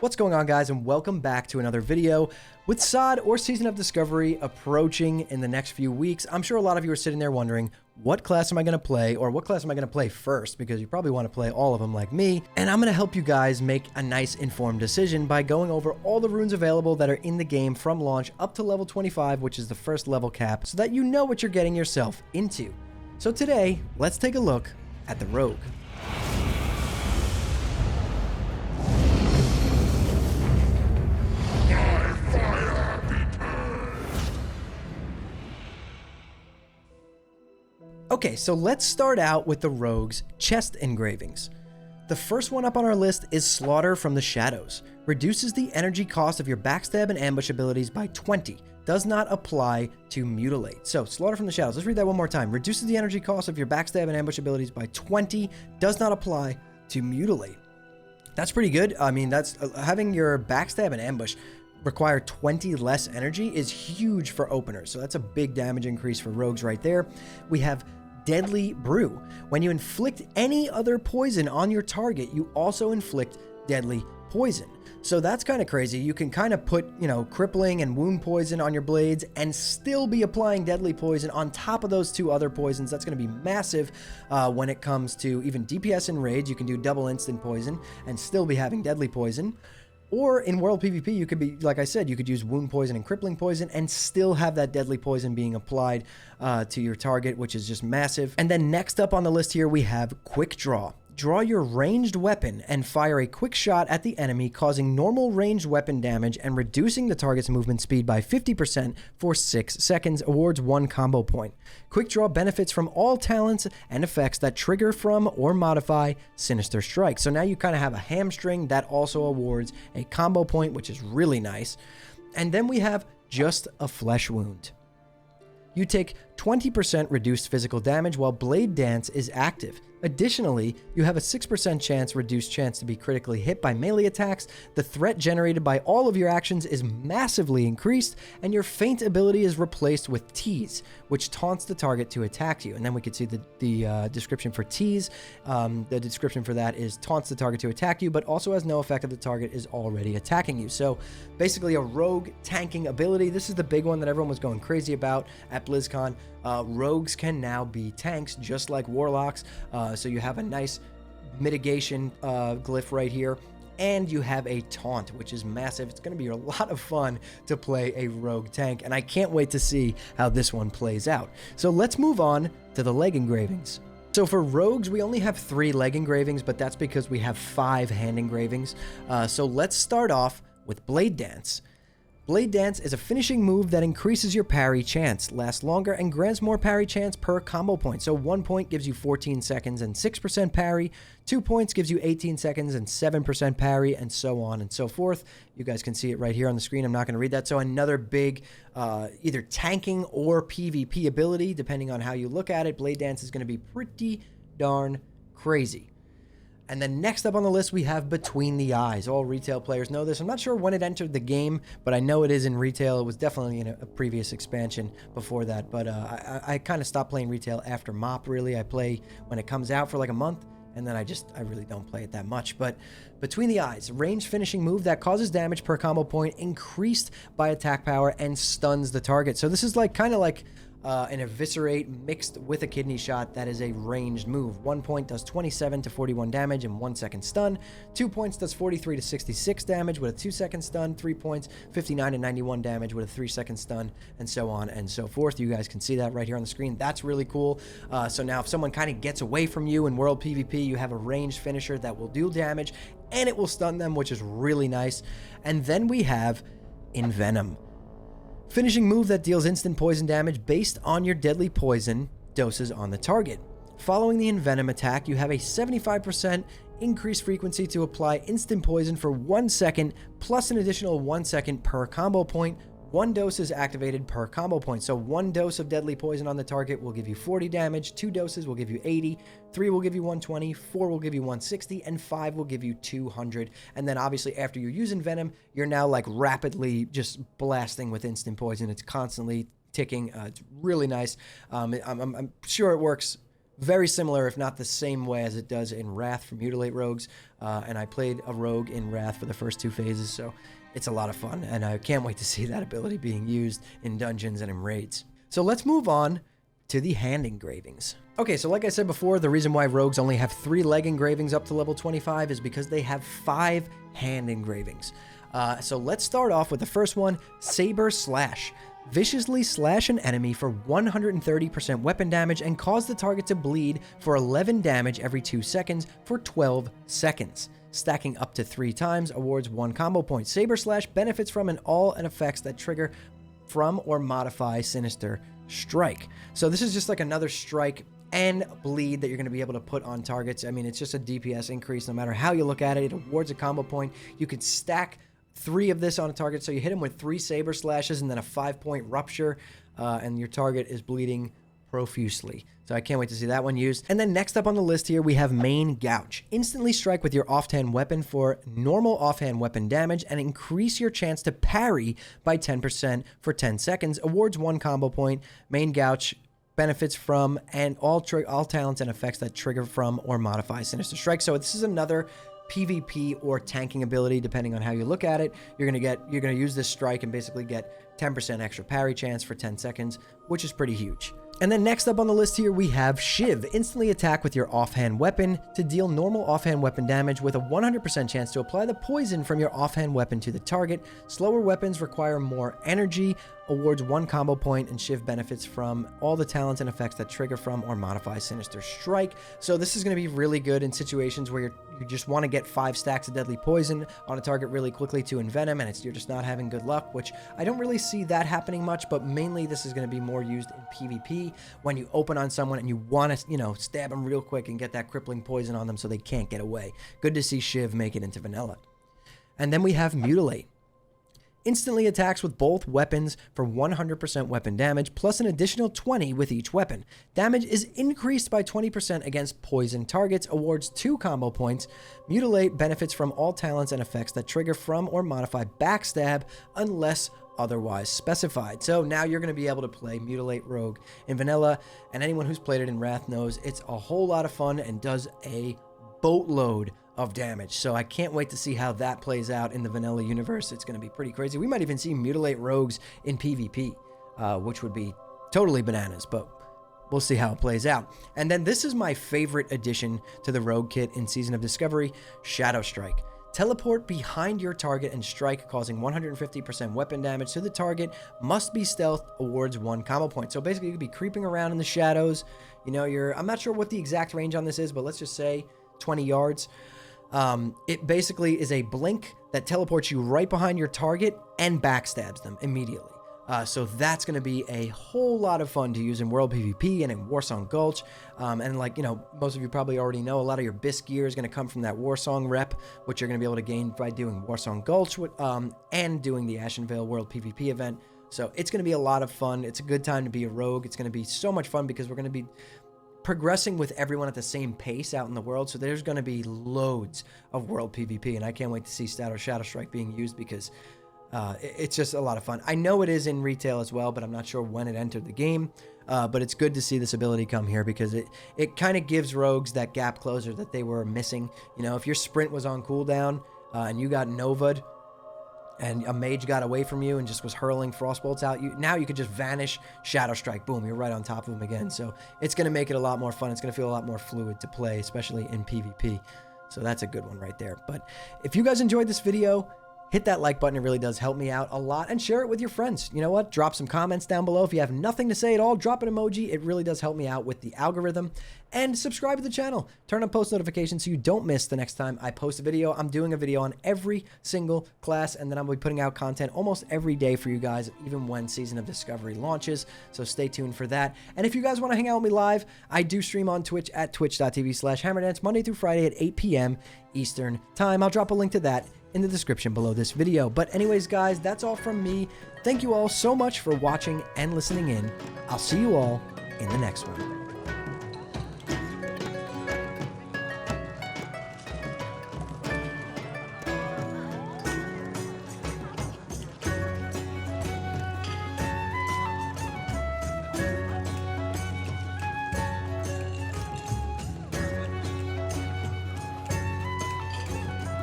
What's going on, guys, and welcome back to another video. With SOD or Season of Discovery approaching in the next few weeks, I'm sure a lot of you are sitting there wondering, what class am I going to play, or what class am I going to play first, because you probably want to play all of them like me, and I'm going to help you guys make a nice informed decision by going over all the runes available that are in the game from launch up to level 25, which is the first level cap, so that you know what you're getting yourself into. So today, let's take a look at the Rogue. Okay, so let's start out with the Rogue's chest engravings. The first one up on our list is Slaughter from the Shadows. Reduces the energy cost of your backstab and ambush abilities by 20. Does not apply to Mutilate. So, Slaughter from the Shadows. Let's read that one more time. Reduces the energy cost of your backstab and ambush abilities by 20. Does not apply to Mutilate. That's pretty good. I mean, that's having your backstab and ambush require 20 less energy is huge for openers. So that's a big damage increase for rogues right there. We have Deadly Brew. When you inflict any other poison on your target, you also inflict deadly poison. So that's kind of crazy. You can kind of put, crippling and wound poison on your blades and still be applying deadly poison on top of those two other poisons. That's going to be massive when it comes to even DPS and raids. You can do double instant poison and still be having deadly poison. Or in World PvP, you could be, like I said, you could use wound poison and crippling poison and still have that deadly poison being applied to your target, which is just massive. And then next up on the list here, we have Quick Draw. Draw your ranged weapon and fire a quick shot at the enemy, causing normal ranged weapon damage and reducing the target's movement speed by 50% for 6 seconds, awards 1 combo point. Quick Draw benefits from all talents and effects that trigger from or modify Sinister Strike. So now you kind of have a hamstring that also awards a combo point, which is really nice. And then we have Just a Flesh Wound. You take 20% reduced physical damage while Blade Dance is active. Additionally, you have a 6% reduced chance to be critically hit by melee attacks. The threat generated by all of your actions is massively increased, and your feint ability is replaced with Tease, which taunts the target to attack you. And then we can see the description for Tease. The description for that is taunts the target to attack you, but also has no effect if the target is already attacking you. So basically a rogue tanking ability. This is the big one that everyone was going crazy about at BlizzCon. Rogues can now be tanks just like warlocks. So you have a nice mitigation glyph right here, and you have a taunt, which is massive. It's going to be a lot of fun to play a rogue tank, and I can't wait to see how this one plays out. So let's move on to the leg engravings. So for rogues, we only have 3 leg engravings, but that's because we have 5 hand engravings. So let's start off with Blade Dance. Blade Dance is a finishing move that increases your parry chance, lasts longer, and grants more parry chance per combo point. So 1 point gives you 14 seconds and 6% parry, 2 points gives you 18 seconds and 7% parry, and so on and so forth. You guys can see it right here on the screen. I'm not going to read that. So another big either tanking or PvP ability, depending on how you look at it. Blade Dance is going to be pretty darn crazy. And then next up on the list, we have Between the Eyes. All retail players know this. I'm not sure when it entered the game, but I know it is in retail. It was definitely in a previous expansion before that. But I kind of stopped playing retail after MOP, really. I play when it comes out for like a month, and then I really don't play it that much. But Between the Eyes, ranged finishing move that causes damage per combo point, increased by attack power, and stuns the target. So this is kind of like an Eviscerate mixed with a Kidney Shot that is a ranged move. 1 point does 27 to 41 damage and 1 second stun. 2 points does 43 to 66 damage with a 2-second stun. 3 points, 59 to 91 damage with a 3-second stun, and so on and so forth. You guys can see that right here on the screen. That's really cool. So now if someone kind of gets away from you in World PvP, you have a ranged finisher that will do damage and it will stun them, which is really nice. And then we have Envenom. Finishing move that deals instant poison damage based on your deadly poison doses on the target. Following the Envenom attack, you have a 75% increased frequency to apply instant poison for 1 second, plus an additional 1 second per combo point. 1 dose is activated per combo point. So 1 dose of deadly poison on the target will give you 40 damage, 2 doses will give you 80, 3 will give you 120, 4 will give you 160, and 5 will give you 200. And then obviously after you're using Venom, you're now rapidly just blasting with instant poison. It's constantly ticking. It's really nice. I'm sure it works very similar, if not the same way as it does in Wrath for Mutilate Rogues. And I played a rogue in Wrath for the first 2 phases, so it's a lot of fun, and I can't wait to see that ability being used in dungeons and in raids. So let's move on to the hand engravings. Okay, so like I said before, the reason why rogues only have 3 leg engravings up to level 25 is because they have 5 hand engravings. So let's start off with the first one, Saber Slash. Viciously slash an enemy for 130% weapon damage and cause the target to bleed for 11 damage every 2 seconds for 12 seconds. Stacking up to 3 times, awards 1 combo point. Saber Slash benefits from all effects that trigger from or modify Sinister Strike. So this is just like another strike and bleed that you're going to be able to put on targets. I mean, it's just a DPS increase no matter how you look at it. It awards a combo point. You could stack 3 of this on a target, so you hit him with 3 Saber Slashes and then a 5-point Rupture, and your target is bleeding profusely. So I can't wait to see that one used. And then next up on the list here, we have Main Gouge. Instantly strike with your offhand weapon for normal offhand weapon damage and increase your chance to parry by 10% for 10 seconds. Awards 1 combo point. Main Gouge benefits from and all talents and effects that trigger from or modify Sinister Strike. So this is another PvP or tanking ability, depending on how you look at it. You're gonna use this strike and basically get 10% extra parry chance for 10 seconds, which is pretty huge. And then next up on the list here, we have Shiv. Instantly attack with your offhand weapon to deal normal offhand weapon damage with a 100% chance to apply the poison from your offhand weapon to the target. Slower weapons require more energy. Awards 1 combo point, and Shiv benefits from all the talents and effects that trigger from or modify Sinister Strike. So this is going to be really good in situations where you just want to get 5 stacks of deadly poison on a target really quickly to envenom, and you're just not having good luck, which I don't really see that happening much, but mainly this is going to be more used in PvP when you open on someone and you want to, stab them real quick and get that crippling poison on them so they can't get away. Good to see Shiv make it into vanilla. And then we have Mutilate. Instantly attacks with both weapons for 100% weapon damage, plus an additional 20 with each weapon. Damage is increased by 20% against poison targets, awards 2 combo points. Mutilate benefits from all talents and effects that trigger from or modify backstab unless otherwise specified. So now you're going to be able to play Mutilate Rogue in vanilla, and anyone who's played it in Wrath knows it's a whole lot of fun and does a boatload of damage. So I can't wait to see how that plays out in the vanilla universe. It's going to be pretty crazy. We might even see Mutilate Rogues in PvP, which would be totally bananas, but we'll see how it plays out. And then this is my favorite addition to the Rogue kit in Season of Discovery, Shadow Strike. Teleport behind your target and strike, causing 150% weapon damage to the target. Must be stealth, awards 1 combo point. So basically you could be creeping around in the shadows. I'm not sure what the exact range on this is, but let's just say 20 yards. It basically is a blink that teleports you right behind your target and backstabs them immediately. So that's going to be a whole lot of fun to use in World PvP and in Warsong Gulch. And most of you probably already know, a lot of your BIS gear is going to come from that Warsong rep, which you're going to be able to gain by doing Warsong Gulch and doing the Ashenvale World PvP event. So it's going to be a lot of fun. It's a good time to be a rogue. It's going to be so much fun because we're going to be progressing with everyone at the same pace out in the world. So there's going to be loads of World PvP, and I can't wait to see Shadow Strike being used because it's just a lot of fun. I know it is in retail as well, but I'm not sure when it entered the game. But it's good to see this ability come here because it kind of gives rogues that gap closer that they were missing. If your sprint was on cooldown and you got Nova'd and a mage got away from you and just was hurling frostbolts out, now you could just vanish, Shadow Strike, boom, you're right on top of him again. So it's going to make it a lot more fun. It's going to feel a lot more fluid to play, especially in PvP. So that's a good one right there. But if you guys enjoyed this video, hit that like button. It really does help me out a lot, and share it with your friends. You know what? Drop some comments down below. If you have nothing to say at all, drop an emoji. It really does help me out with the algorithm. And subscribe to the channel. Turn on post notifications so you don't miss the next time I post a video. I'm doing a video on every single class, and then I'm going to be putting out content almost every day for you guys, even when Season of Discovery launches. So stay tuned for that. And if you guys want to hang out with me live, I do stream on Twitch at twitch.tv/hammerdance Monday through Friday at 8 p.m. Eastern Time. I'll drop a link to that in the description below this video. But anyways, guys, that's all from me. Thank you all so much for watching and listening in. I'll see you all in the next one.